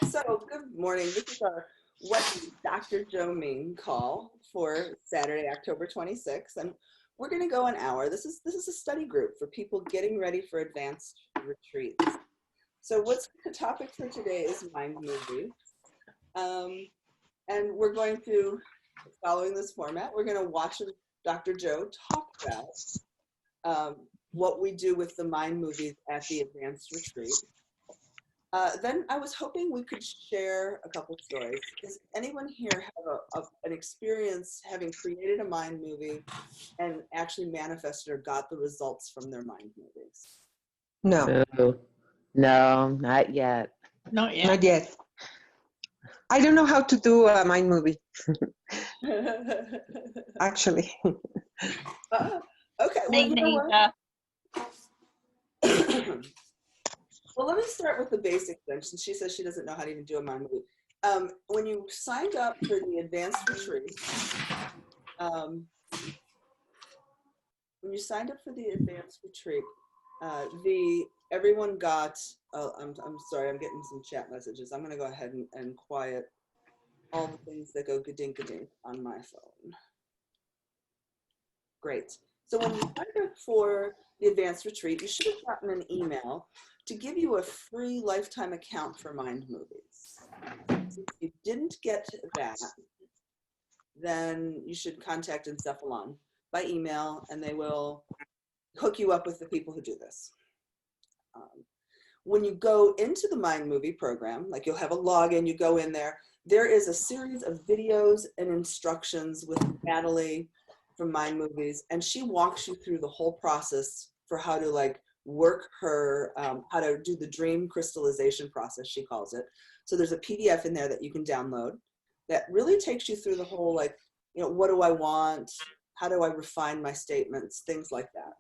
So, good morning. This is our What's Dr. Joe Mean call for Saturday, October 26th, and we're going to go an hour. This is a study group for people getting ready for advanced retreats. So, what's the topic for today is mind movie, and we're going to, following this format, we're going to watch Dr. Joe talk about what we do with the mind movies at the advanced retreat. Then I was hoping we could share a couple stories. Does anyone here have an experience having created a mind movie and actually manifested or got the results from their mind movies? No. No, not yet. Not yet. I don't know how to do a mind movie, actually. Okay. Well, you know what? Well, let me start with the basics then, since she says she doesn't know how to even do a mind movie. When you signed up for the advanced retreat, everyone got. Oh, I'm sorry, I'm getting some chat messages. I'm going to go ahead and quiet all the things that go gadink on my phone. Great. So when you signed up for the advanced retreat, you should have gotten an email to give you a free lifetime account for mind movies. If you didn't get that, then you should contact Encephalon by email, and they will hook you up with the people who do this. When you go into the mind movie program, like you'll have a login, you go in there, there is a series of videos and instructions with Natalie from Mind Movies, and she walks you through the whole process for how to work her, how to do the dream crystallization process, she calls it. So there's a PDF in there that you can download that really takes you through the whole, what do I want? How do I refine my statements? Things like that.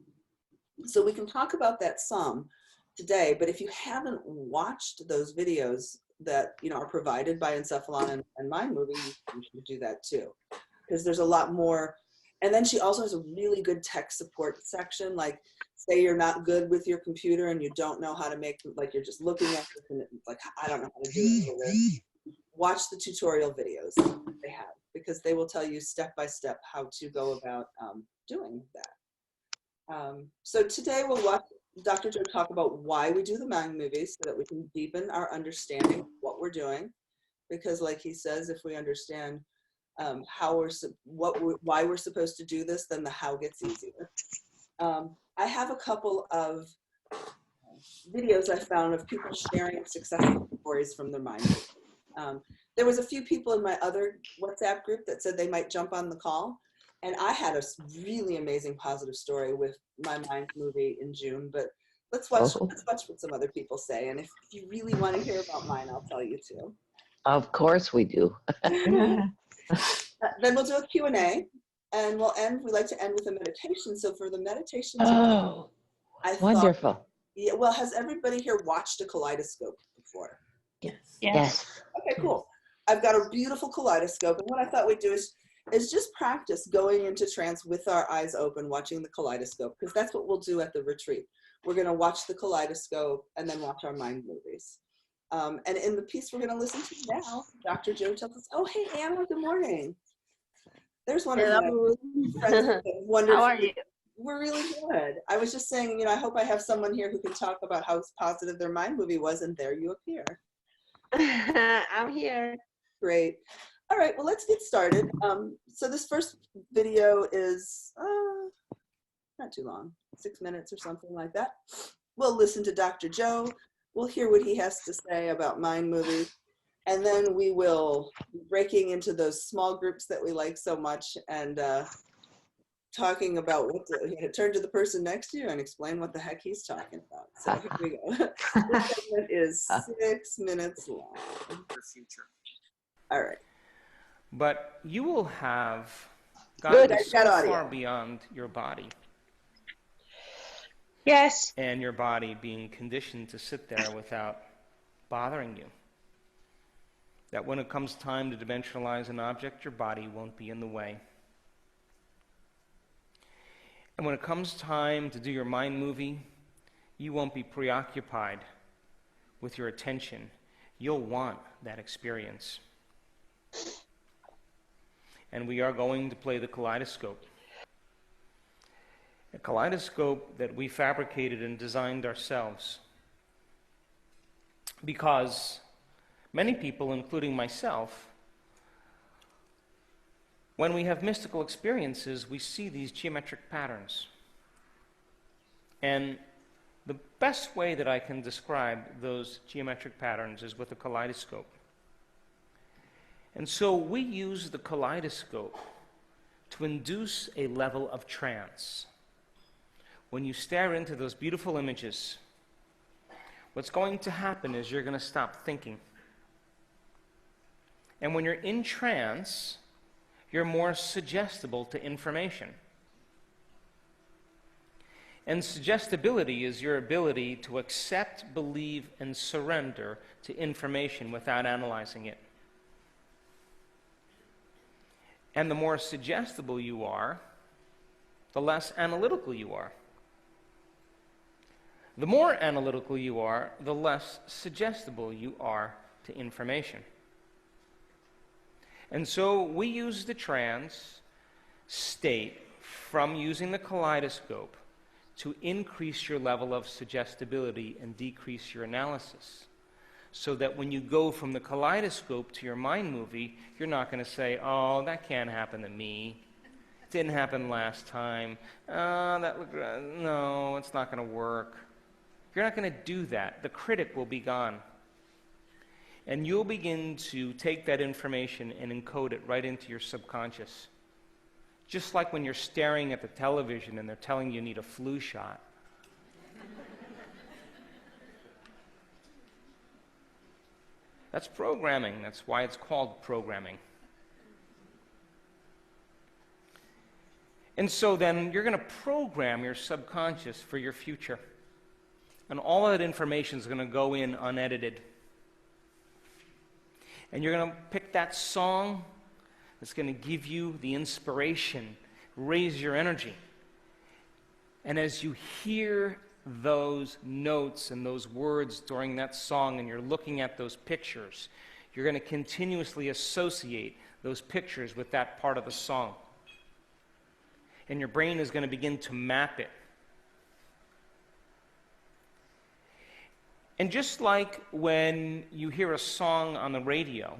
So we can talk about that some today, but if you haven't watched those videos that are provided by Encephalon and Mind Movie, you should do that too, because there's a lot more. And then she also has a really good tech support section. Like, say you're not good with your computer and you don't know how to make, you're just looking at it and I don't know how to do it. Watch the tutorial videos they have, because they will tell you step by step how to go about doing that. So today we'll watch Dr. Joe talk about why we do the mind movies, so that we can deepen our understanding of what we're doing. Because like he says, if we understand why we're supposed to do this, then the how gets easier. I have a couple of videos I found of people sharing successful stories from their mind. There was a few people in my other WhatsApp group that said they might jump on the call, and I had a really amazing positive story with my mind movie in June. But let's watch what some other people say, and if you really want to hear about mine, I'll tell you too. Of course we do. Then we'll do a Q&A, and we like to end with a meditation. So for the meditation today, I wonderful. thought, yeah, well, has everybody here watched a kaleidoscope before? Yes. Okay, cool. I've got a beautiful kaleidoscope, and what I thought we'd do is just practice going into trance with our eyes open, watching the kaleidoscope, because that's what we'll do at the retreat. We're going to watch the kaleidoscope and then watch our mind movies. And in the piece we're going to listen to now, Dr. Joe tells us, oh, hey, Anna, good morning. There's one of my friends. Wonderful. How are you? We're really good. I was just saying, I hope I have someone here who can talk about how positive their mind movie was, and there you appear. I'm here. Great. All right, well, let's get started. So this first video is not too long, 6 minutes or something like that. We'll listen to Dr. Joe. We'll hear what he has to say about mind movies. And then we will be breaking into those small groups that we like so much and talking about turn to the person next to you and explain what the heck he's talking about. So here we go. This segment is 6 minutes long. All right. But you will have gotten so far audio. beyond your body. Yes. And your body being conditioned to sit there without bothering you, that when it comes time to dimensionalize an object, your body won't be in the way. And when it comes time to do your mind movie, you won't be preoccupied with your attention. you'll want that experience. And we are going to play the kaleidoscope. A kaleidoscope that we fabricated and designed ourselves. Because many people, including myself, when we have mystical experiences, we see these geometric patterns. And the best way that I can describe those geometric patterns is with a kaleidoscope. And so we use the kaleidoscope to induce a level of trance. When you stare into those beautiful images, what's going to happen is you're going to stop thinking. And when you're in trance, you're more suggestible to information. And suggestibility is your ability to accept, believe, and surrender to information without analyzing it. And the more suggestible you are, the less analytical you are. The more analytical you are, the less suggestible you are to information. And so we use the trance state from using the kaleidoscope to increase your level of suggestibility and decrease your analysis. So that when you go from the kaleidoscope to your mind movie, you're not going to say, oh, that can't happen to me. It didn't happen last time. No, it's not going to work. You're not going to do that. The critic will be gone. And you'll begin to take that information and encode it right into your subconscious. Just like when you're staring at the television and they're telling you need a flu shot. That's programming. That's why it's called programming. And so then you're going to program your subconscious for your future. And all of that information is going to go in unedited. And you're going to pick that song that's going to give you the inspiration, raise your energy. And as you hear those notes and those words during that song and you're looking at those pictures, you're going to continuously associate those pictures with that part of the song. And your brain is going to begin to map it. And just like when you hear a song on the radio,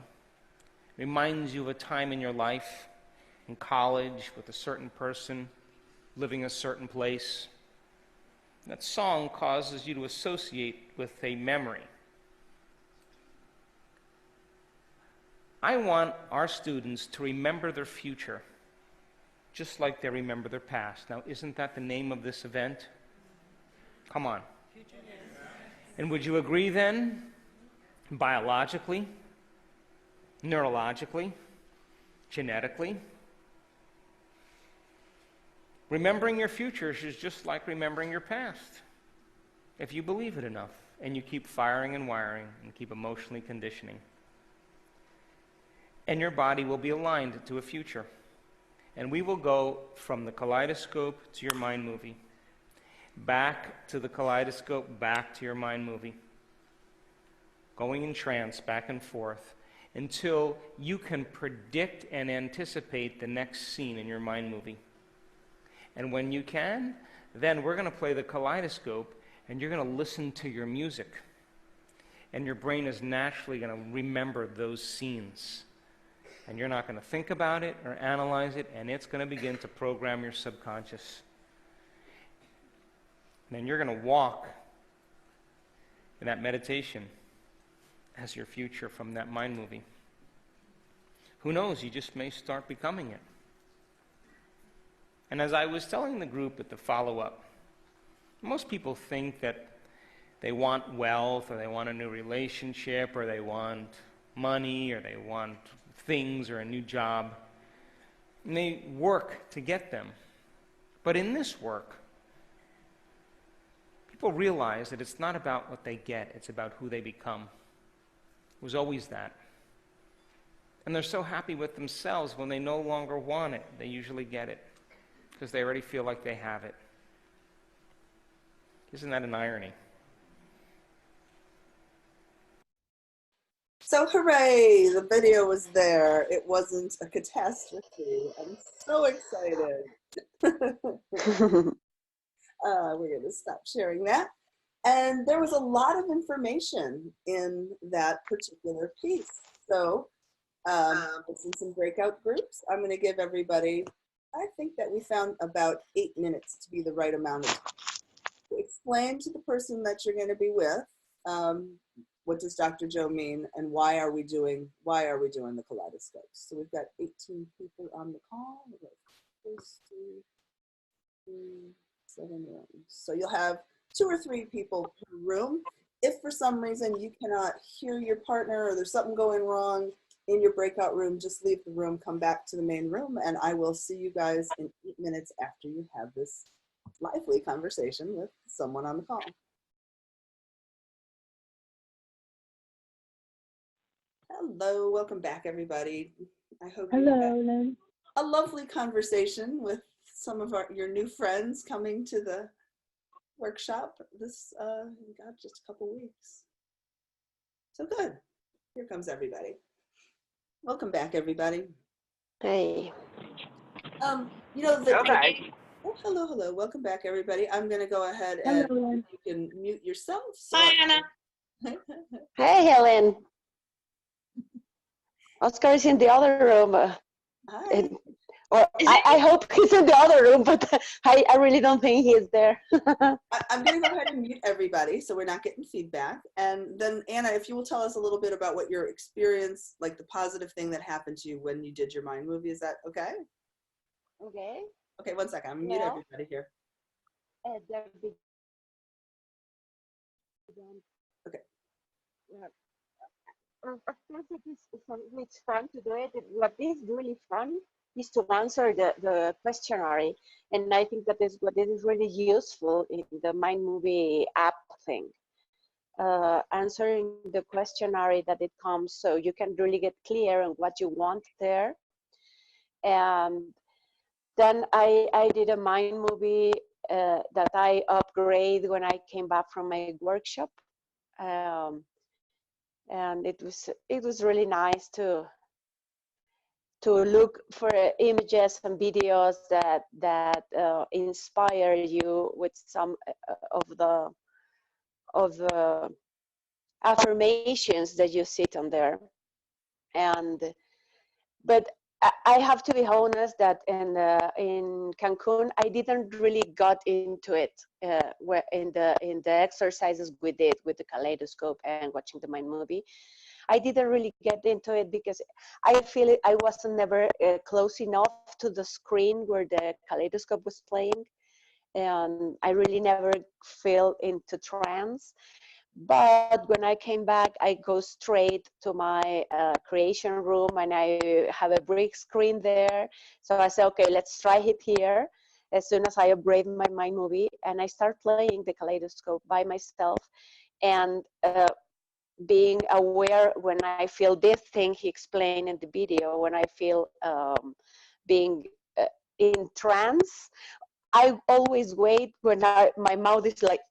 it reminds you of a time in your life, in college, with a certain person, living a certain place. That song causes you to associate with a memory. I want our students to remember their future, just like they remember their past. Now, isn't that the name of this event? Come on. And would you agree then, biologically, neurologically, genetically, remembering your future is just like remembering your past, if you believe it enough, and you keep firing and wiring and keep emotionally conditioning. And your body will be aligned to a future. And we will go from the kaleidoscope to your mind movie. Back to the kaleidoscope, back to your mind movie. Going in trance, back and forth, until you can predict and anticipate the next scene in your mind movie. And when you can, then we're going to play the kaleidoscope, and you're going to listen to your music. And your brain is naturally going to remember those scenes. And you're not going to think about it or analyze it, and it's going to begin to program your subconscious. And then you're going to walk in that meditation as your future from that mind movie. Who knows, you just may start becoming it. And as I was telling the group at the follow-up, most people think that they want wealth, or they want a new relationship, or they want money, or they want things, or a new job. And they work to get them. But in this work, people realize that it's not about what they get, it's about who they become. It was always that. And they're so happy with themselves when they no longer want it. They usually get it, because they already feel like they have it. Isn't that an irony? So hooray, the video was there. It wasn't a catastrophe. I'm so excited. We're going to stop sharing that. And there was a lot of information in that particular piece. So it's in some breakout groups. I'm going to give everybody, I think that we found about 8 minutes to be the right amount of time. To explain to the person that you're going to be with, what does Dr. Joe mean, and why are we doing the kaleidoscopes? So we've got 18 people on the call. We've got 7 rooms. So you'll have 2 or 3 people per room. If for some reason you cannot hear your partner or there's something going wrong in your breakout room, just leave the room, come back to the main room, and I will see you guys in 8 minutes after you have this lively conversation with someone on the call. Hello, welcome back, everybody. I hope you had a lovely conversation with some of your new friends coming to the workshop this got just a couple weeks. So good. Here comes everybody. Welcome back, everybody. Hey. You know that. Okay. Oh, hello. Welcome back, everybody. I'm going to go ahead and you can mute yourself. So Hi, Anna. Hey, Helen. Oscar is in the other room. Hi. I hope he's in the other room, but I really don't think he is there. I'm going to go ahead and mute everybody so we're not getting feedback. And then, Anna, if you will tell us a little bit about what your experience, like the positive thing that happened to you when you did your mind movie. Is that okay? Okay. Okay, 1 second. I'm going to mute everybody here. Okay. Of course, it's fun to do it. What is really fun is to answer the questionnaire. And I think that is what is really useful in the Mind Movie app thing. Answering the questionnaire that it comes so you can really get clear on what you want there. And then I did a Mind Movie that I upgrade when I came back from my workshop. And it was really nice to look for images and videos that inspire you with some of the affirmations that you see on there. But I have to be honest that in Cancun I didn't really got into it where in the exercises we did with the kaleidoscope and watching the Mind Movie. I didn't really get into it because I feel I wasn't never close enough to the screen where the kaleidoscope was playing, and I really never fell into trance. But when I came back, I go straight to my creation room and I have a brick screen there. So I said, okay, let's try it here. As soon as I upgrade my Mind Movie, and I start playing the kaleidoscope by myself and being aware when I feel this thing he explained in the video, when I feel being in trance, I always wait when my mouth is like,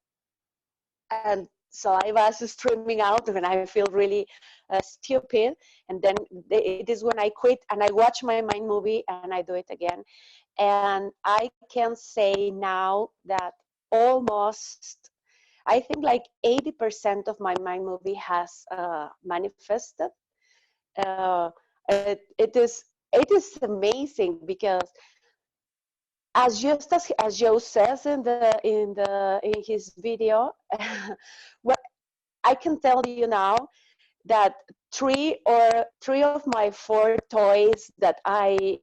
and saliva is streaming out when I feel really stupid. And then it is when I quit and I watch my Mind Movie and I do it again. And I can say now that almost, I think like 80% of my Mind Movie has manifested. It is amazing because as Joe says in his video, what I can tell you now that three of my 4 toys that I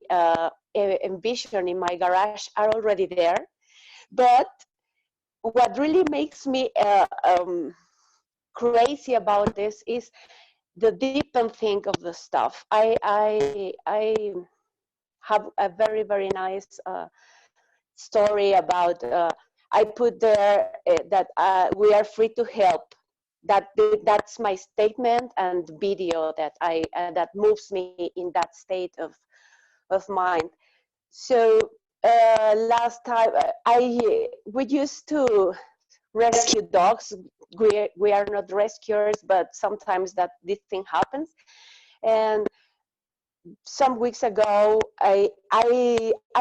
envision in my garage are already there. But what really makes me crazy about this is the deepen thing of the stuff. I have a very, very nice story about I put there that we are free to help. That's my statement and video that that moves me in that state of mind. So last time we used to rescue dogs we are not rescuers, but sometimes that this thing happens. And some weeks ago, I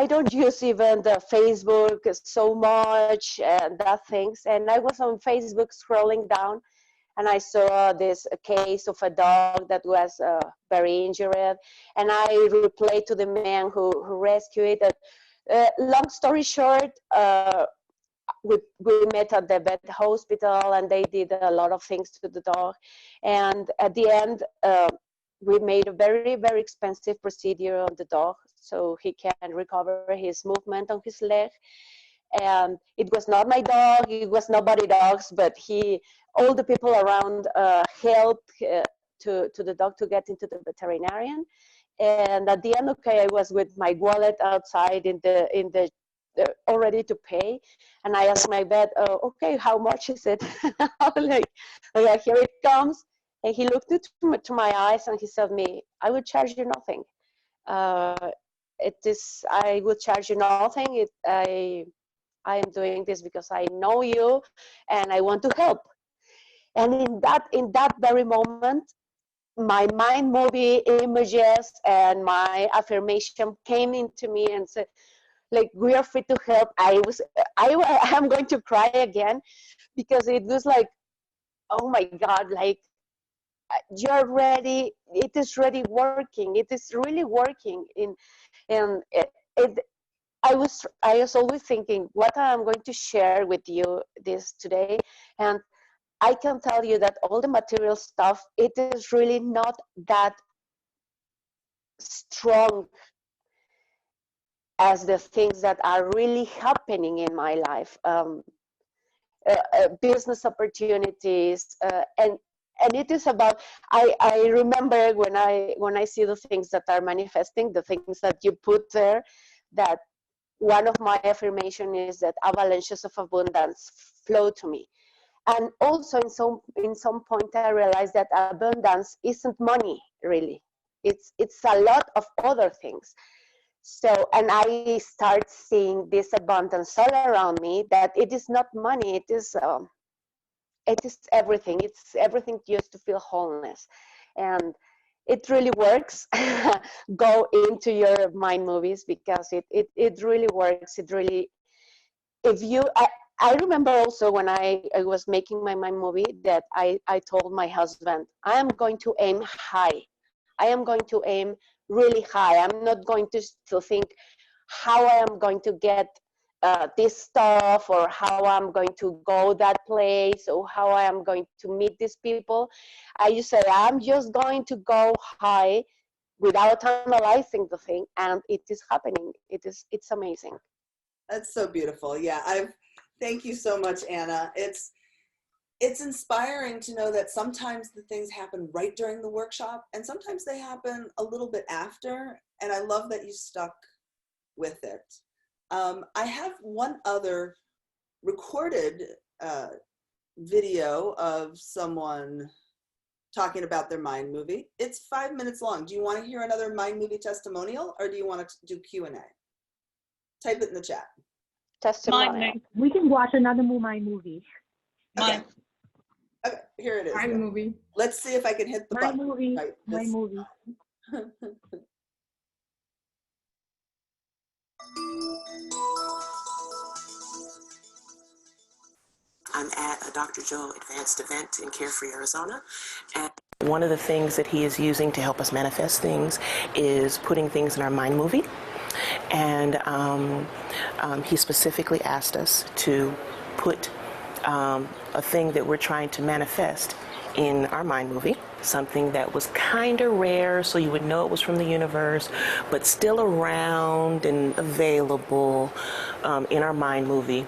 don't use even the Facebook so much and that things. And I was on Facebook scrolling down, and I saw this case of a dog that was very injured. And I replied to the man who rescued it. Long story short, we met at the vet hospital, and they did a lot of things to the dog. And at the end, we made a very, very expensive procedure on the dog so he can recover his movement on his leg. And it was not my dog, it was nobody dog's, but all the people around helped to the dog to get into the veterinarian. And at the end, okay, I was with my wallet outside in the all ready to pay, and I asked my vet, okay, how much is it? like, here it comes. And he looked into my eyes and he said to me, I will charge you nothing. I will charge you nothing. I am doing this because I know you and I want to help. And in that very moment, my mind movie images and my affirmation came into me and said, like, we are free to help. I'm going to cry again, because it was like, oh my God, like, you're ready. It is really working. It is really working. I was always thinking, what I'm going to share with you this today, and I can tell you that all the material stuff, it is really not that strong as the things that are really happening in my life. Business opportunities, and it is about, I remember when I see the things that are manifesting, the things that you put there, that one of my affirmation is that avalanches of abundance flow to me. And also in some point I realized that abundance isn't money, really. It's a lot of other things. So, and I start seeing this abundance all around me, that it is not money, it is everything. It's everything just to feel wholeness. And it really works. Go into your mind movies, because it really works. It really, I remember also when I was making my mind movie that I told my husband, I am going to aim high. I am going to aim really high. I'm not going to think how I am going to get this stuff, or how I'm going to go that place, or how I am going to meet these people. I just said, I'm just going to go high without analyzing the thing, and it is happening. It's amazing. That's so beautiful. Yeah, thank you so much, Anna. It's inspiring to know that sometimes the things happen right during the workshop, and sometimes they happen a little bit after, and I love that you stuck with it. I have one other recorded video of someone talking about their mind movie. It's 5 minutes long. Do you want to hear another mind movie testimonial, or do you want to do Q&A? Type it in the chat. Testimonial. We can watch another mind movie. Okay. Okay, here it is. My movie. Let's see if I can hit the button. Movie. Right, My movie. I'm at a Dr. Joe Advanced event in Carefree, Arizona. And one of the things that he is using to help us manifest things is putting things in our mind movie. And he specifically asked us to put a thing that we're trying to manifest in our mind movie, something that was kind of rare, so you would know it was from the universe, but still around and available in our mind movie,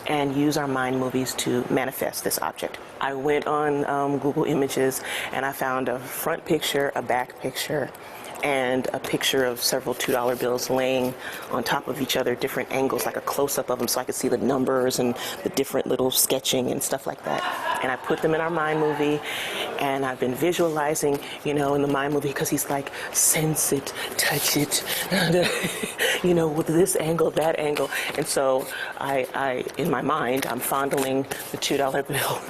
and use our mind movies to manifest this object. I went on Google Images and I found a front picture, a back picture, and a picture of several $2 bills laying on top of each other, different angles, like a close-up of them, so I could see the numbers and the different little sketching and stuff like that. and I put them in our mind movie, and I've been visualizing, in the mind movie, because he's like, sense it, touch it, with this angle, that angle. And so I in my mind, I'm fondling the $2 bill.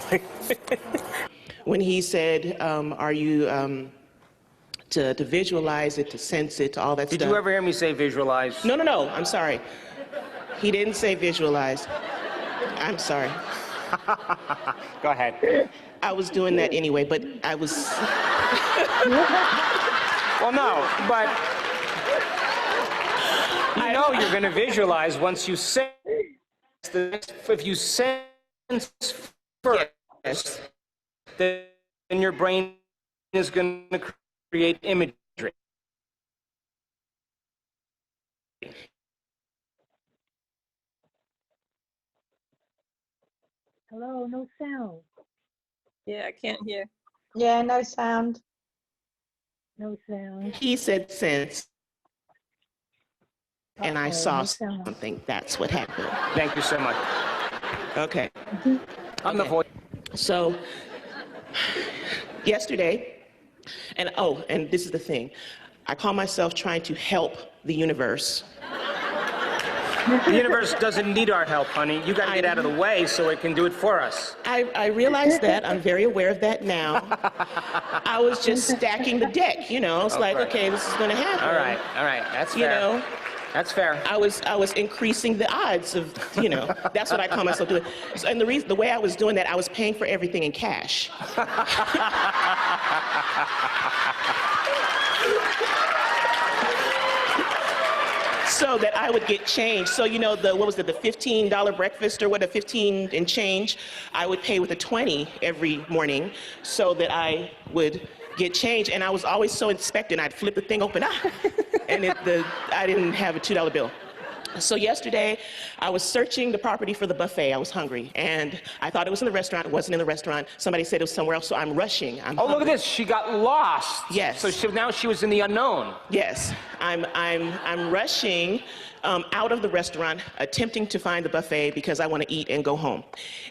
When he said, are you, to visualize it, to sense it, to all that stuff. Did you ever hear me say visualize? No, I'm sorry. He didn't say visualize. I'm sorry. Go ahead. I was doing that anyway, but I was... Well, no, but you know you're going to visualize once you sense. If you sense first, Yes. then your brain is going to create imagery. Hello, no sound. Yeah, I can't hear. Yeah, no sound. No sound. He said sense, and I Uh-oh, saw no sound. something. That's what happened. Thank you so much. Okay. I'm the voice. So, yesterday, and this is the thing, I call myself trying to help the universe. The universe doesn't need our help, honey. You got to get out of the way so it can do it for us. I realize that. I'm very aware of that now. I was just stacking the deck, It's like, okay, this is going to happen. All right. That's fair. That's fair. I was increasing the odds of, that's what I call myself doing. So, and the way I was doing that, I was paying for everything in cash. So that I would get change. So what was it, the $15 breakfast or what, a 15 and change, I would pay with a 20 every morning so that I would get change. And I was always so expectant. I'd flip the thing open, and I didn't have a $2 bill. So yesterday, I was searching the property for the buffet. I was hungry, and I thought it was in the restaurant. It wasn't in the restaurant. Somebody said it was somewhere else, so I'm rushing. Oh, look at this. She got lost. Yes. So now she was in the unknown. Yes. I'm rushing out of the restaurant, attempting to find the buffet because I want to eat and go home.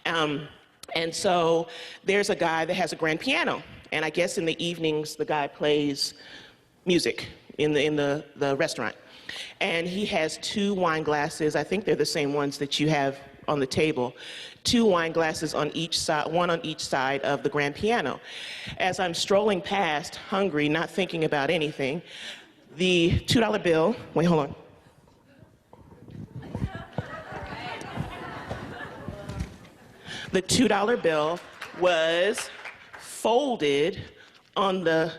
And so there's a guy that has a grand piano, and I guess in the evenings, the guy plays music in the restaurant. And he has 2 wine glasses. I think they're the same ones that you have on the table. 2 wine glasses on each side, one on each side of the grand piano. As I'm strolling past, hungry, not thinking about anything, the $2 bill, wait, hold on. The $2 bill was folded on the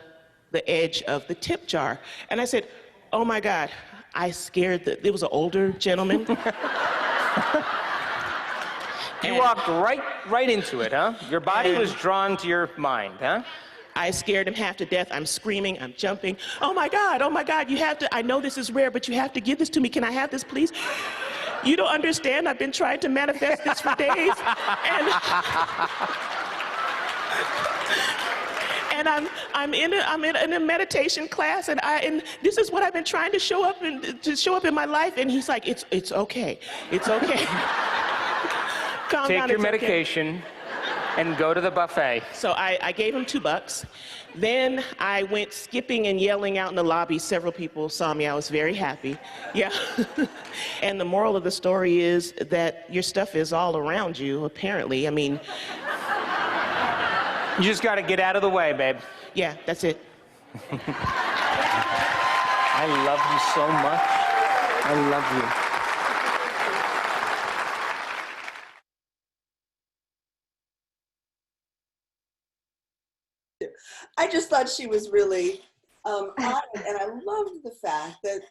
edge of the tip jar. And I said, oh my God, I scared there was an older gentleman. You walked right into it, huh? Your body was drawn to your mind, huh? I scared him half to death. I'm screaming, I'm jumping. Oh my God, you have to, I know this is rare, but you have to give this to me. Can I have this, please? You don't understand, I've been trying to manifest this for days. And I'm in a meditation class, and this is what I've been trying to show up in my life. And he's like, it's okay, it's okay. Calm Take down, your it's medication and go to the buffet. So I gave him $2. Then I went skipping and yelling out in the lobby. Several people saw me. I was very happy. Yeah. And the moral of the story is that your stuff is all around you, apparently. I mean, you just got to get out of the way, babe. Yeah, that's it. I love you so much. I love you. I just thought she was really on it, and I loved the fact that,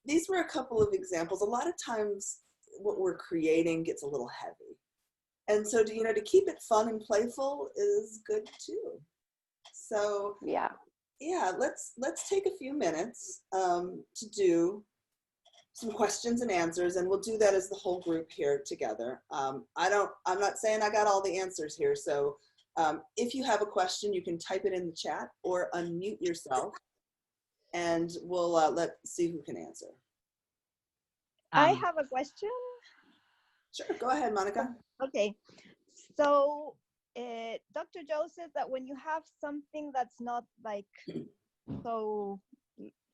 these were a couple of examples. A lot of times what we're creating gets a little heavy. And so, to keep it fun and playful is good too. So yeah, let's take a few minutes to do some questions and answers, and we'll do that as the whole group here together. I'm not saying I got all the answers here, so if you have a question, you can type it in the chat or unmute yourself, and we'll let's see who can answer. I have a question. Sure, go ahead, Monica. Okay, so Dr. Joe says that when you have something that's not like so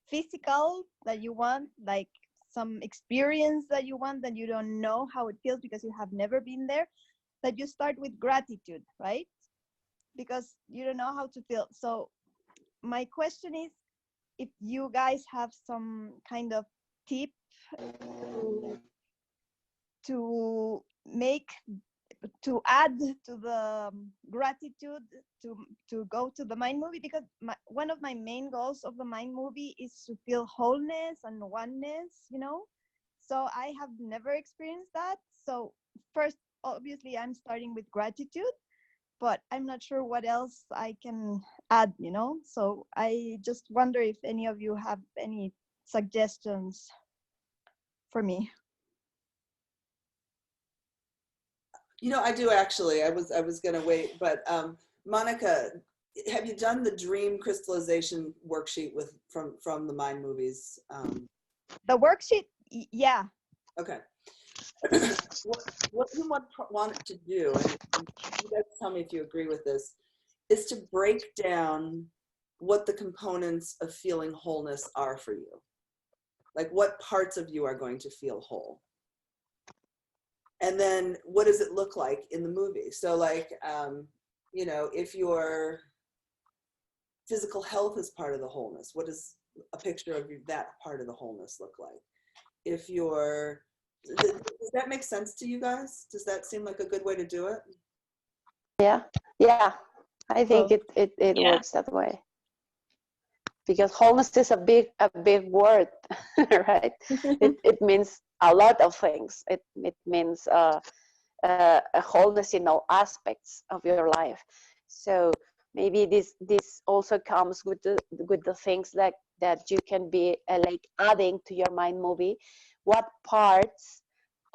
physical that you want, like some experience that you want, that you don't know how it feels because you have never been there, that you start with gratitude, right? Because you don't know how to feel. So my question is, if you guys have some kind of tip to make, to add to the gratitude to go to the mind movie, because one of my main goals of the mind movie is to feel wholeness and oneness, you know. So I have never experienced that. So first, obviously, I'm starting with gratitude, but I'm not sure what else I can add, you know. So I just wonder if any of you have any suggestions for me. You know, I do actually. I was gonna wait, but Monica, have you done the dream crystallization worksheet from the mind movies? The worksheet, yeah. Okay. what you want to do, and you guys tell me if you agree with this, is to break down what the components of feeling wholeness are for you. Like what parts of you are going to feel whole. And then what does it look like in the movie? So like, you know, if your physical health is part of the wholeness, what does a picture of that part of the wholeness look like? If your, does that make sense to you guys? Does that seem like a good way to do it? Yeah, I think it works that way, because wholeness is a big word, right? it means a lot of things. It means a wholeness in all aspects of your life. So maybe this also comes with the things that you can be like adding to your mind movie. What parts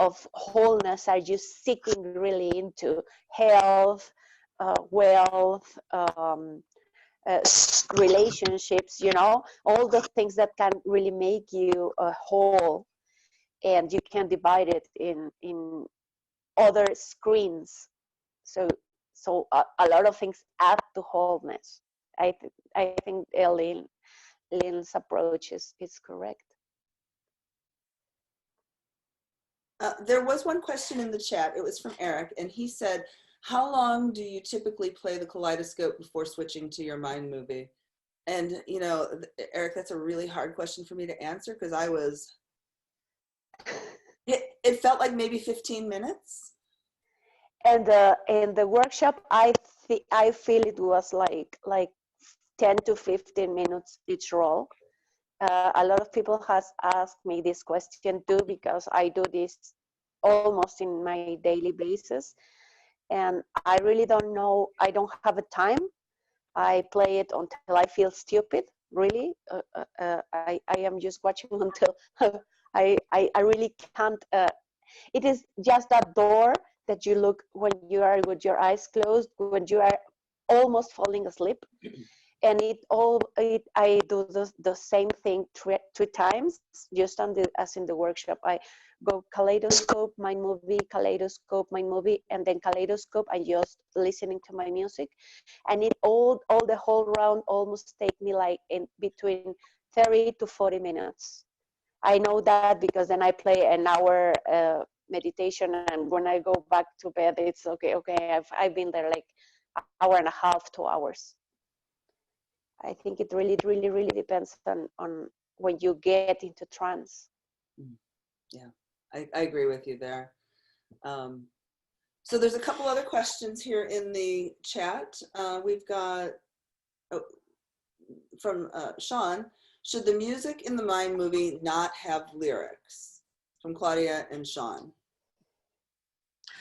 of wholeness are you seeking really into? Health, wealth, relationships, you know, all the things that can really make you whole, and you can divide it in other screens. So a lot of things add to wholeness. I think Lynn's approach is correct. There was one question in the chat. It was from Eric, and he said, how long do you typically play the kaleidoscope before switching to your mind movie? And, you know, Eric, that's a really hard question for me to answer, because it felt like maybe 15 minutes. And in the workshop, I feel it was like 10 to 15 minutes each roll. A lot of people has asked me this question too, because I do this almost in my daily basis, and I really don't know. I don't have a time. I play it until I feel stupid. Really, I am just watching until I really can't. It is just that door that you look when you are with your eyes closed, when you are almost falling asleep. And I do the same thing three times, just as in the workshop. I go kaleidoscope, mind movie, kaleidoscope, mind movie, and then kaleidoscope, and just listening to my music. And it all the whole round almost take me like in between 30 to 40 minutes. I know that because then I play an hour meditation, and when I go back to bed, it's okay. I've been there like an hour and a half, 2 hours. I think it really depends on when you get into trance. Yeah, I agree with you there. So there's a couple other questions here in the chat. We've got from Sean, should the music in the mind movie not have lyrics? From Claudia and Sean.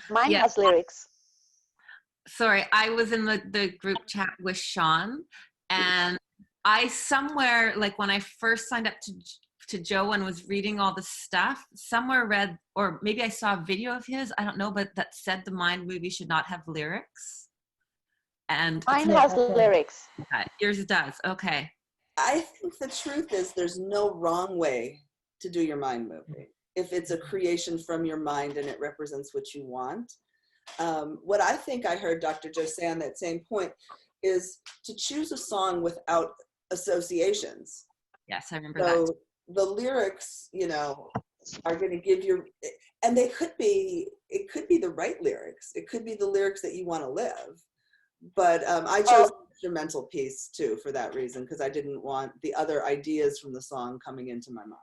Mine has lyrics. Sorry, I was in the group chat with Sean, and I somewhere, like when I first signed up to Joe and was reading all the stuff, somewhere read, or maybe I saw a video of his, I don't know, but that said the mind movie should not have lyrics. And mine has lyrics. Okay. Yours does. Okay. I think the truth is there's no wrong way to do your mind movie. If it's a creation from your mind and it represents what you want. What I think I heard Dr. Joe say on that same point is to choose a song without associations. Yes, I remember So that. the lyrics, you know, are going to give you, and it could be the right lyrics. It could be the lyrics that you want to live. But I chose an instrumental piece too for that reason, because I didn't want the other ideas from the song coming into my mind.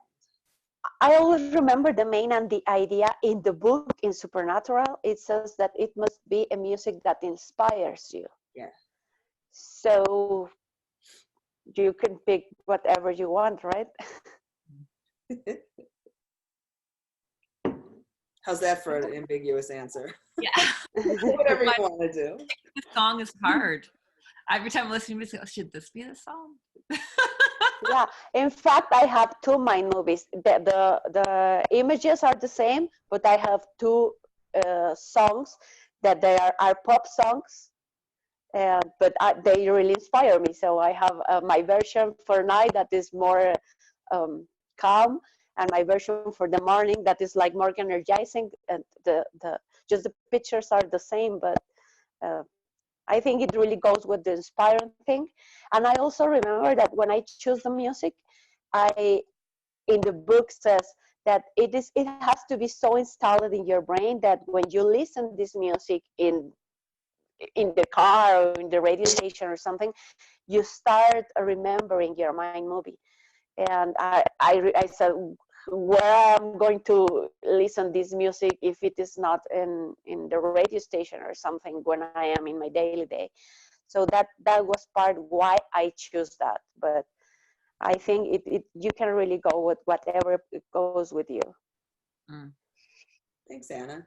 I always remember the main and the idea in the book in Supernatural. It says that it must be a music that inspires you. Yeah. So you can pick whatever you want, right? How's that for an ambiguous answer? Yeah. Whatever you want to do. The song is hard. Every time I'm listening to music, should this be the song? Yeah. In fact, I have two mind movies. The images are the same, but I have two songs that they are pop songs. But they really inspire me. So I have my version for night that is more calm, and my version for the morning that is like more energizing. And just the pictures are the same, but I think it really goes with the inspiring thing. And I also remember that when I choose the music, in the book says that it has to be so installed in your brain that when you listen this music in the car or in the radio station or something, you start remembering your mind movie. And I said, where I'm going to listen this music if it is not in the radio station or something when I am in my daily day. So that was part why I choose that. But I think you can really go with whatever goes with you. Mm. Thanks, Anna.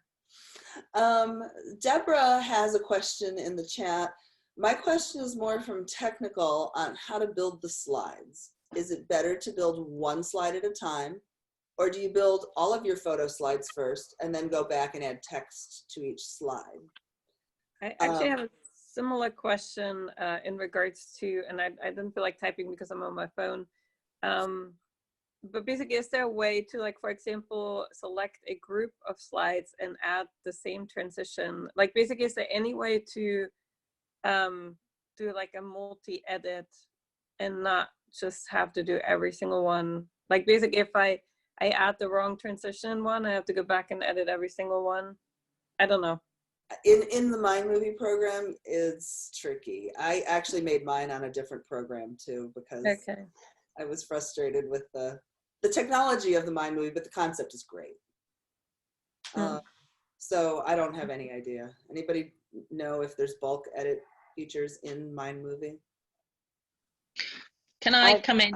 Deborah has a question in the chat. My question is more from technical on how to build the slides. Is it better to build one slide at a time, or do you build all of your photo slides first and then go back and add text to each slide? I actually have a similar question in regards to, and I didn't feel like typing because I'm on my phone. But basically, is there a way to, like, for example, select a group of slides and add the same transition? Like, basically, is there any way to do like a multi-edit and not just have to do every single one? Like, basically, if I add the wrong transition one, I have to go back and edit every single one. I don't know. In the Mind Movie program, it's tricky. I actually made mine on a different program too, because I was frustrated with the technology of the Mind Movie, but the concept is great. So I don't have any idea. Anybody know if there's bulk edit features in Mind Movie? Can I come in?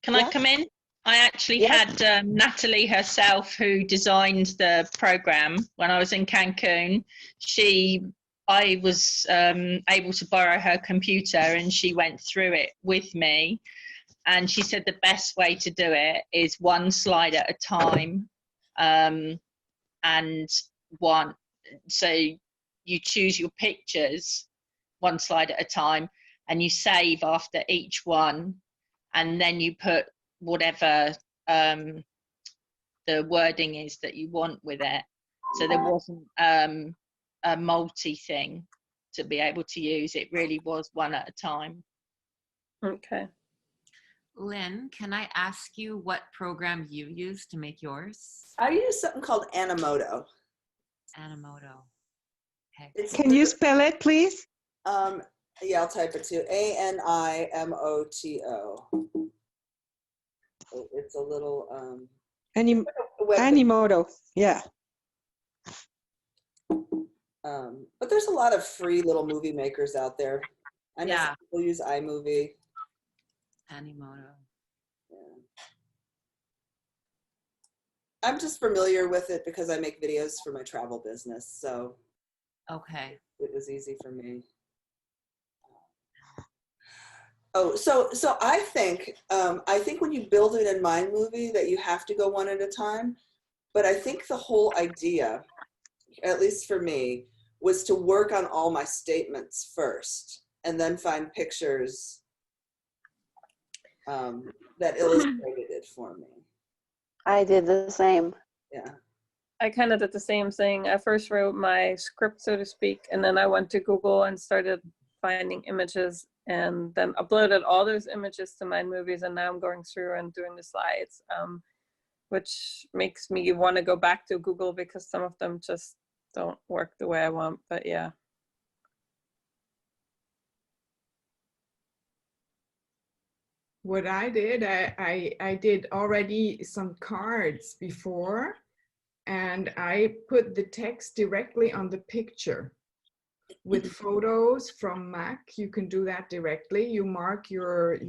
Can I come in? I actually had Natalie herself, who designed the program when I was in Cancun. I was able to borrow her computer, and she went through it with me. And she said the best way to do it is one slide at a time, so you choose your pictures one slide at a time, and you save after each one, and then you put whatever the wording is that you want with it. So there wasn't a multi thing to be able to use. It really was one at a time. Okay. Lynn, can I ask you what program you use to make yours? I use something called Animoto. Animoto. Okay. Can you spell it, please? Yeah, I'll type it too. Animoto. It's a little Animoto. Yeah. But there's a lot of free little movie makers out there. I know some people use iMovie. Animoto. Yeah. I'm just familiar with it because I make videos for my travel business, so okay, it was easy for me. Oh, so I think when you build it in Mind Movie that you have to go one at a time, but I think the whole idea, at least for me, was to work on all my statements first and then find pictures that illustrated it for me. I did the same. Yeah. I kind of did the same thing. I first wrote my script, so to speak, and then I went to Google and started finding images, and then uploaded all those images to Mind Movies, and now I'm going through and doing the slides, which makes me want to go back to Google because some of them just don't work the way I want, but yeah. What I did, I did already some cards before, and I put the text directly on the picture. With photos from Mac, you can do that directly. You mark your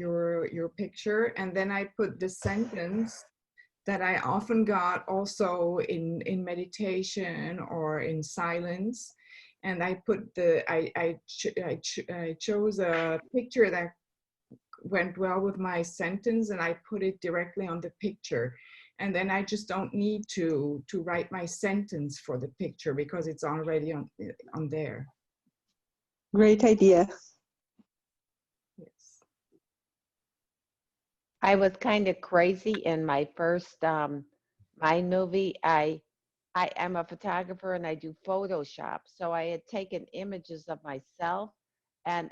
picture, and then I put the sentence that I often got also in meditation or in silence, and I put I chose a picture that went well with my sentence, and I put it directly on the picture. And then I just don't need to write my sentence for the picture because it's already on there. Great idea. Yes. I was kind of crazy in my first Mind movie. I am a photographer and I do Photoshop. So I had taken images of myself, and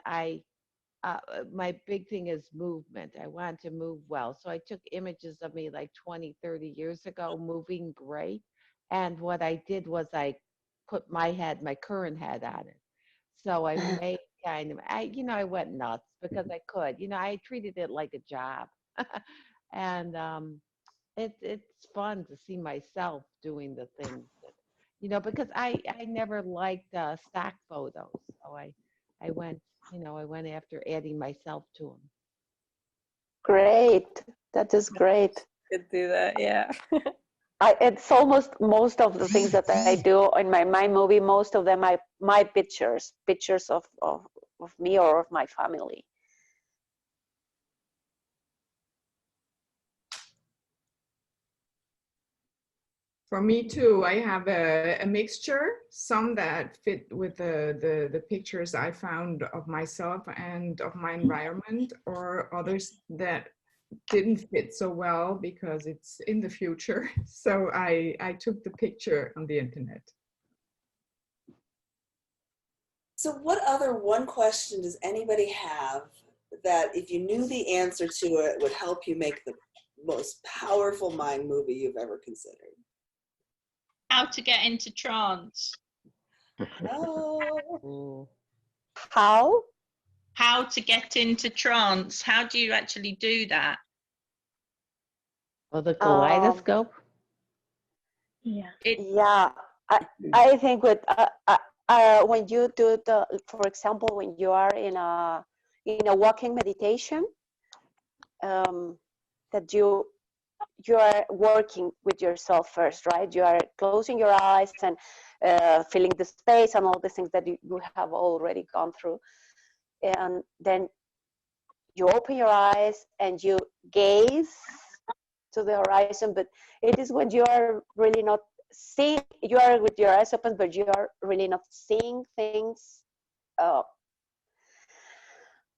my big thing is movement. I want to move well. So I took images of me like 20, 30 years ago, moving great. And what I did was I put my current head on it. So I made I went nuts because I could. I treated it like a job. And it's fun to see myself doing the things that, because I never liked stock photos. So I went, I went after adding myself to them. Great. That is great. Could do that, yeah. It's almost most of the things that I do in my Mind movie, most of them are my pictures of me or of my family. For me too, I have a mixture, some that fit with the pictures I found of myself and of my environment, or others that didn't fit so well because it's in the future. So I took the picture on the internet. So what other one question does anybody have that if you knew the answer to it would help you make the most powerful Mind movie you've ever considered? How to get into trance. Oh. How to get into trance. How do you actually do that? Well, the kaleidoscope? Yeah, I think with when you do for example, when you are in a walking meditation, that you are working with yourself first, right? You are closing your eyes and feeling the space and all the things that you have already gone through, and then you open your eyes and you gaze to the horizon, but it is when you are really not seeing, you are with your eyes open, but you are really not seeing things.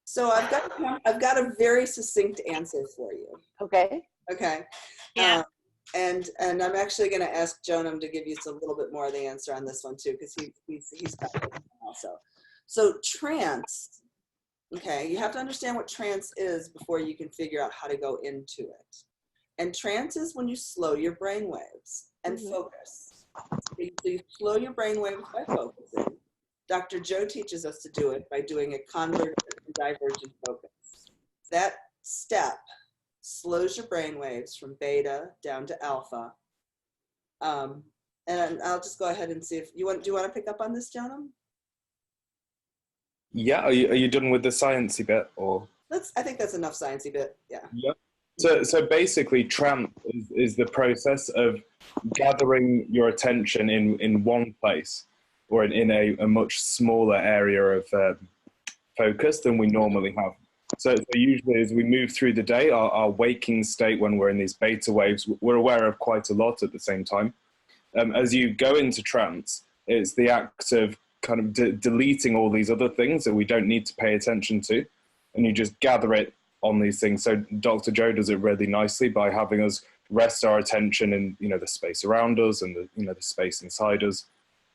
So I've got a very succinct answer for you. Okay. Okay. Yeah. And I'm actually going to ask Jonam to give you a little bit more of the answer on this one too, because he's got it also. So trance. Okay, you have to understand what trance is before you can figure out how to go into it. And trance is when you slow your brain waves and focus. So you slow your brain waves by focusing. Dr. Joe teaches us to do it by doing a convergent and divergent focus. That step slows your brain waves from beta down to alpha. And I'll just go ahead and see if do you want to pick up on this, Jonam? Yeah, are you done with the sciencey bit, or? I think that's enough sciencey bit. Yeah. Yeah. So basically, trance is the process of gathering your attention in one place, or in a much smaller area of focus than we normally have. So usually, as we move through the day, our waking state, when we're in these beta waves, we're aware of quite a lot at the same time. As you go into trance, it's the act of kind of deleting all these other things that we don't need to pay attention to, and you just gather it on these things. So Dr. Joe does it really nicely by having us rest our attention in, the space around us and the space inside us.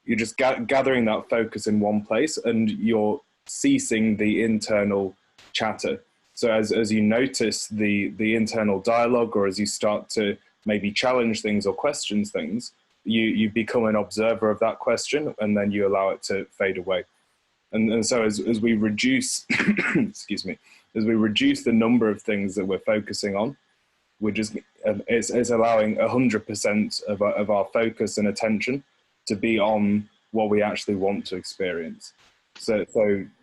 You're just gathering that focus in one place, and you're ceasing the internal chatter. So as you notice the internal dialogue, or as you start to maybe challenge things or question things, you become an observer of that question, and then you allow it to fade away. And so as we reduce, excuse me, as we reduce the number of things that we're focusing on, we're just, it's allowing 100% of our focus and attention to be on what we actually want to experience. So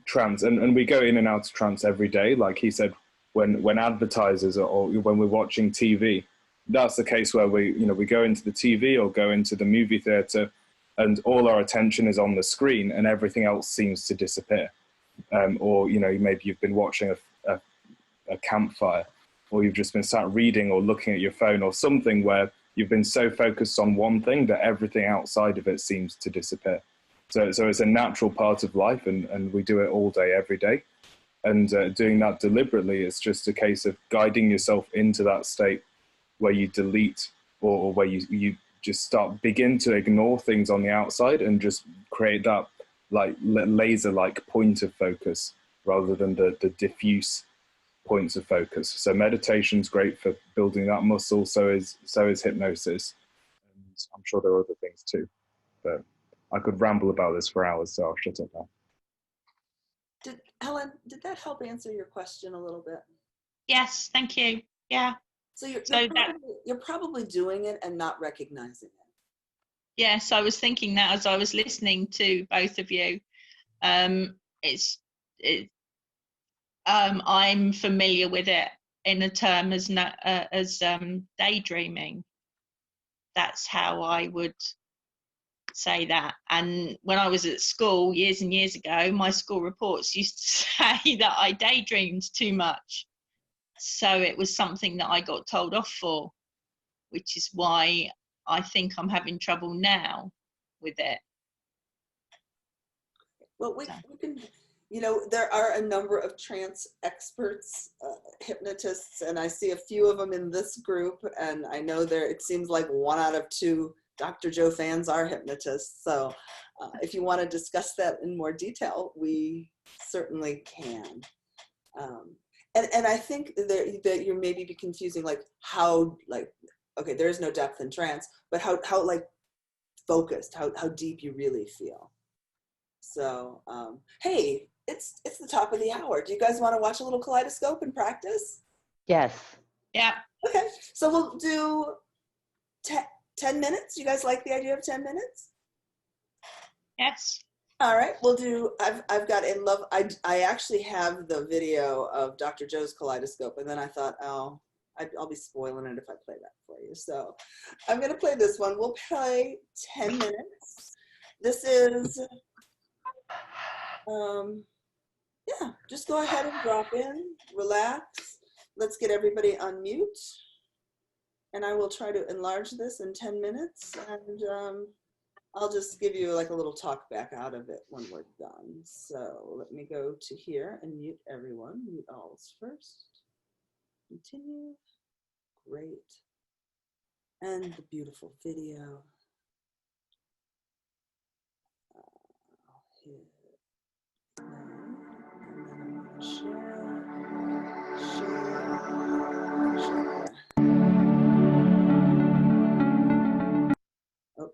trance, and we go in and out of trance every day. Like he said, when advertisers or when we're watching TV, that's the case where we go into the TV or go into the movie theater, and all our attention is on the screen and everything else seems to disappear. Or, maybe you've been watching a campfire, or you've just been sat reading or looking at your phone or something where you've been so focused on one thing that everything outside of it seems to disappear. So it's a natural part of life, and we do it all day, every day. And doing that deliberately, it's just a case of guiding yourself into that state where you delete or where you just begin to ignore things on the outside and just create that like laser-like point of focus rather than the diffuse points of focus. So meditation's great for building that muscle. So is hypnosis. And I'm sure there are other things too, but I could ramble about this for hours, so I'll shut up now. Helen, did that help answer your question a little bit? Yes, thank you. Yeah. So you're probably doing it and not recognizing it. Yes, I was thinking that as I was listening to both of you. I'm familiar with it in a term as daydreaming. That's how I would say that. And when I was at school years and years ago, my school reports used to say that I daydreamed too much. So it was something that I got told off for, which is why I think I'm having trouble now with it. Well, we can, there are a number of trance experts, hypnotists, and I see a few of them in this group, and I know it seems like 1 out of 2 Dr. Joe fans are hypnotists. So if you want to discuss that in more detail, we certainly can. And I think that you're maybe be confusing okay, there is no depth in trance, but how focused, how deep you really feel. So, hey, it's the top of the hour. Do you guys want to watch a little kaleidoscope and practice? Yes. Yeah. Okay, so we'll do 10 minutes. You guys like the idea of 10 minutes? Yes. All right, we'll do, I've got in love, I actually have the video of Dr. Joe's kaleidoscope, and then I thought, I'll be spoiling it if I play that for you. So I'm gonna play this one. We'll play 10 minutes. This is, yeah, just go ahead and drop in, relax. Let's get everybody on mute. And I will try to enlarge this in 10 minutes. And I'll just give you like a little talk back out of it when we're done. So let me go to here and mute everyone. Mute alls first. Continue. Great. And the beautiful video. I'll hit none. And then I'm going to share. Oh.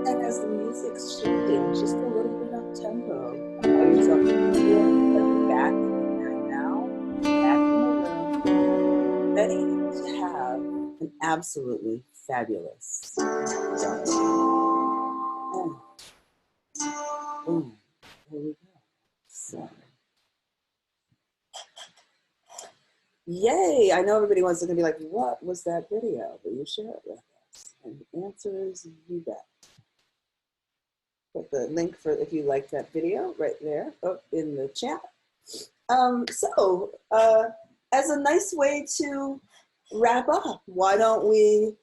And as the music's shifting just a little bit up tempo, allow yourself to feel like you're back in here and now, back in the room, ready to have an absolutely fabulous day. Oh, boom. There we go. So, yay! I know everybody wants to be like, what was that video? But you share it with us. And the answer is you bet. Put the link for if you like that video right there up in the chat. As a nice way to wrap up, why don't we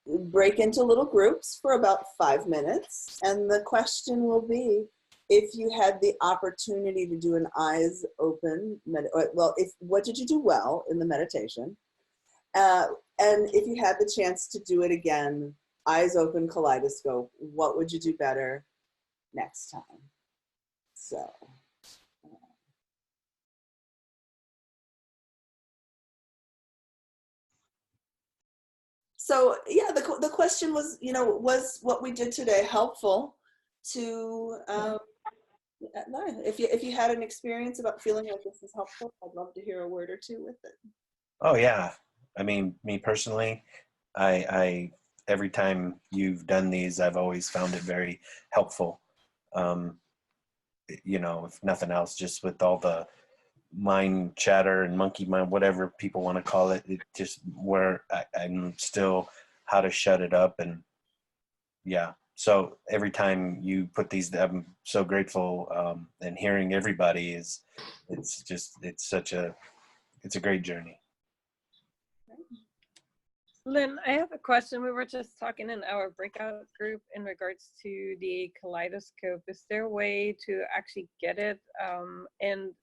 break into little groups for about 5 minutes? And the question will be, if you had the opportunity to do an eyes open, what did you do well in the meditation? And if you had the chance to do it again, eyes open kaleidoscope, what would you do better next time? So yeah, the question was, was what we did today helpful to learn? If you had an experience about feeling like this is helpful, I'd love to hear a word or two with it. Oh yeah, I mean, me personally, I every time you've done these, I've always found it very helpful. If nothing else, just with all the mind chatter and monkey mind, whatever people want to call it, it just where I'm still how to shut it up. And yeah, so every time you put these, I'm so grateful. And hearing everybody it's a great journey. Lynn, I have a question. We were just talking in our breakout group in regards to the kaleidoscope. Is there a way to actually get it? And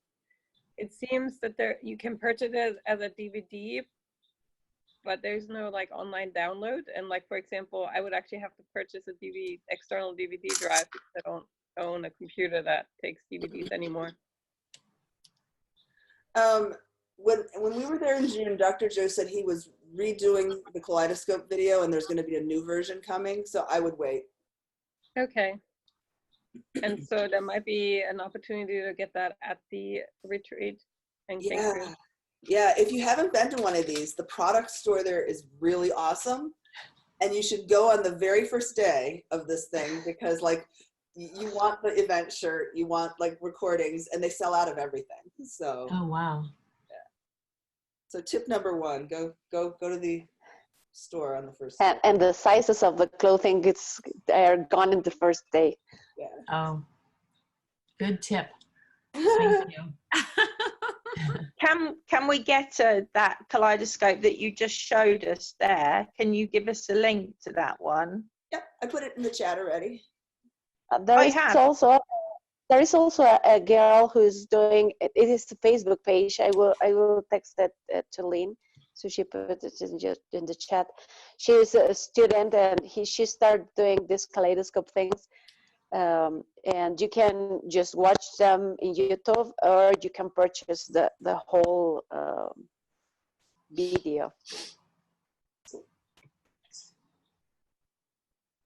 it seems that you can purchase it as a DVD, but there's no online download. And for example, I would actually have to purchase a external DVD drive because I don't own a computer that takes DVDs anymore. When we were there in June, Dr. Joe said he was redoing the kaleidoscope video and there's going to be a new version coming, so I would wait. Okay. And so there might be an opportunity to get that at the retreat in Cancun. Yeah, if you haven't been to one of these, the product store there is really awesome. And you should go on the very first day of this thing because like you want the event shirt, you want like recordings, and they sell out of everything. So oh wow. Yeah. So tip number 1, go to the store on the first And, day. and the sizes of the clothing, they're gone in the first day. Yeah. Oh, good tip. Thank you. Can we get that kaleidoscope that you just showed us there? Can you give us a link to that one? Yep, I put it in the chat already. There is also a girl who's doing it. It is the Facebook page. I will text that to Lynn, so she put it in the chat. She is a student and she started doing this kaleidoscope things. And you can just watch them in YouTube, or you can purchase the whole video.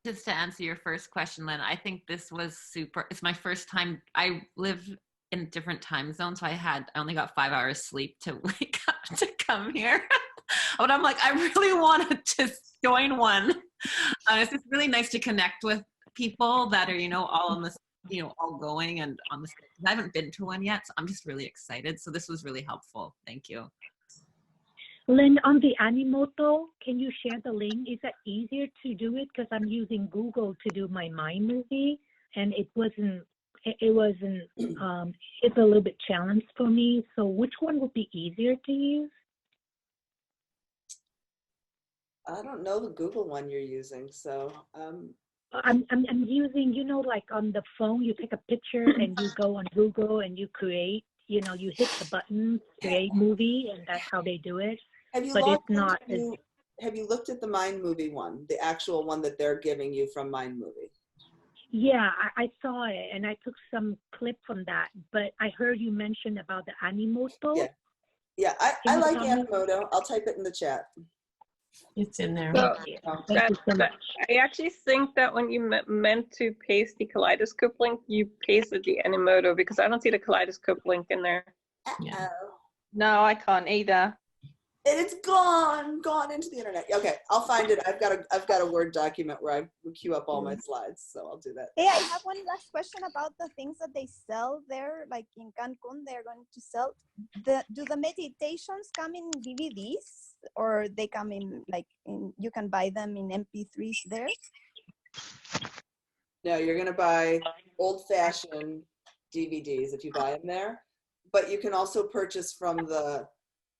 Just to answer your first question, Lynn, I think this was super. It's my first time. I live in a different time zone, so I only got 5 hours sleep to wake up to come here. But I'm like, I really want to just join one. It's just really nice to connect with people that are, all on this, all going and on this. I haven't been to one yet, so I'm just really excited. So this was really helpful. Thank you. Lynn, on the Animoto, can you share the link? Is that easier to do it? Because I'm using Google to do my Mind movie, and it's a little bit challenged for me. So which one would be easier to use? I don't know the Google one you're using, so I'm using, like on the phone, you take a picture and you go on Google and you create, you hit the button, create movie, and that's how they do it. Have you But logged it's not. have you looked at the Mind Movie one, the actual one that they're giving you from Mind Movie? Yeah, I saw it and I took some clip from that, but I heard you mention about the Animoto. Yeah, I like Animoto. I'll type it in the chat. It's in there. So Thank you so much. I actually think that when you meant to paste the kaleidoscope link, you pasted the Animoto, because I don't see the kaleidoscope link in there. Yeah. No, I can't either. And it's gone into the internet. Okay, I'll find it. I've got a Word document where I queue up all my slides, so I'll do that. Hey, I have one last question about the things that they sell there, like in Cancun. They're going to sell do the meditations come in DVDs, or they come in you can buy them in MP3s there? No, you're gonna buy old-fashioned DVDs if you buy them there, but you can also purchase from the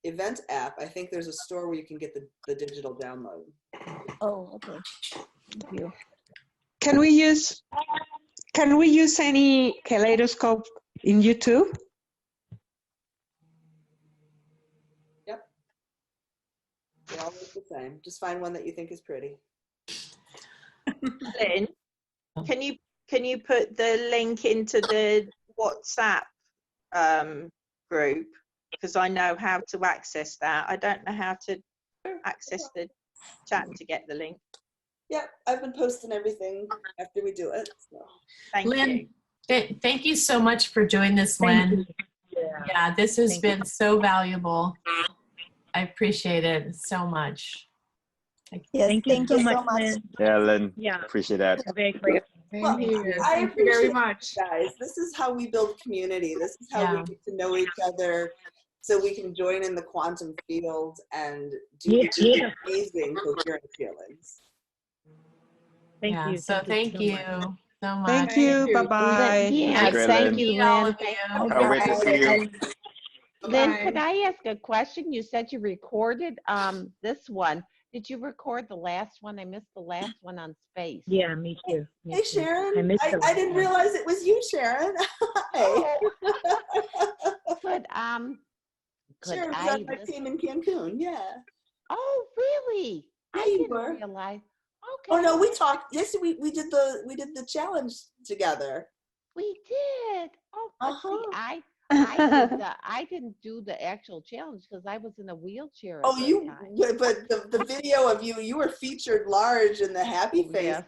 event app. I think there's a store where you can get the digital download. Oh, okay. Thank you. Can we use any kaleidoscope in YouTube? Yep. They all look the same. Just find one that you think is pretty. Lynn, can you put the link into the WhatsApp group? Because I know how to access that. I don't know how to access the chat to get the link. Yeah, I've been posting everything after we do it. So. Thank Lynn, you. Thank you so much for joining us, Lynn. Yeah, this has been so valuable. I appreciate it so much. Yes, thank you so much, Lynn. Yeah, Lynn. Yeah. Appreciate that. Very great. Well, I Thank you very appreciate much. you guys. This is how we build community. This is how we get to know each other, so we can join in the quantum field and do amazing coherent feelings. Thank you. So thank you so much. Thank you. Bye-bye. Yeah, thank you, all Lynn. of you. Can't wait to see you. Lynn, could I ask a question? You said you recorded this one. Did you record the last one? I missed the last one on space. Yeah, me too. Hey, Sharon. I I didn't realize it was you, Sharon. Hey. Could Sharon was on my team in Cancun. Yeah. Oh, really? Yeah, I you didn't were. realize. Okay. Oh no, we talked. Yes, we did the challenge together. We did. Oh, but see, I didn't do the actual challenge because I was in a wheelchair. Oh, but the video of you were featured large in the happy face.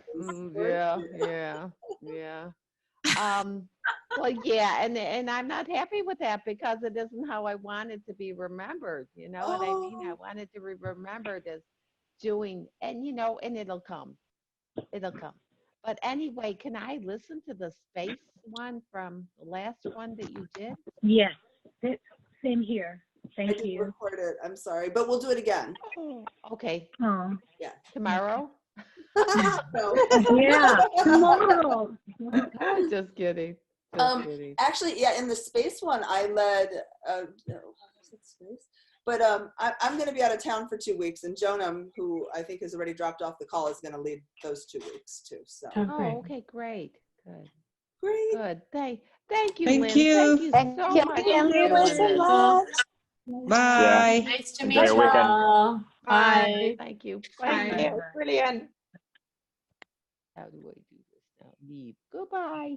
Yeah. Well, yeah, and I'm not happy with that because it isn't how I wanted to be remembered. You know what I mean? I wanted to be remembered as doing, and and it'll come. It'll come. But anyway, can I listen to the space one from the last one that you did? Yes, same here. I Thank didn't you. record it. I'm sorry, but we'll do it again. Okay. Oh. Yeah. Tomorrow? Yeah, tomorrow. Oh, just kidding. Just kidding. Actually, yeah, in the space one, I led. Space? But I'm going to be out of town for 2 weeks, and Jonam, who I think has already dropped off the call, is going to lead those 2 weeks too. So. Oh, okay, great. Good. Great. Good. Thank you, Thank Lynn. you. Thank you so much. Thank for you doing so this. much. Bye. Nice to Enjoy meet your you weekend. all. Bye. Thank you. Thank Bye. you. Brilliant. How do I do this now? Leave. Goodbye.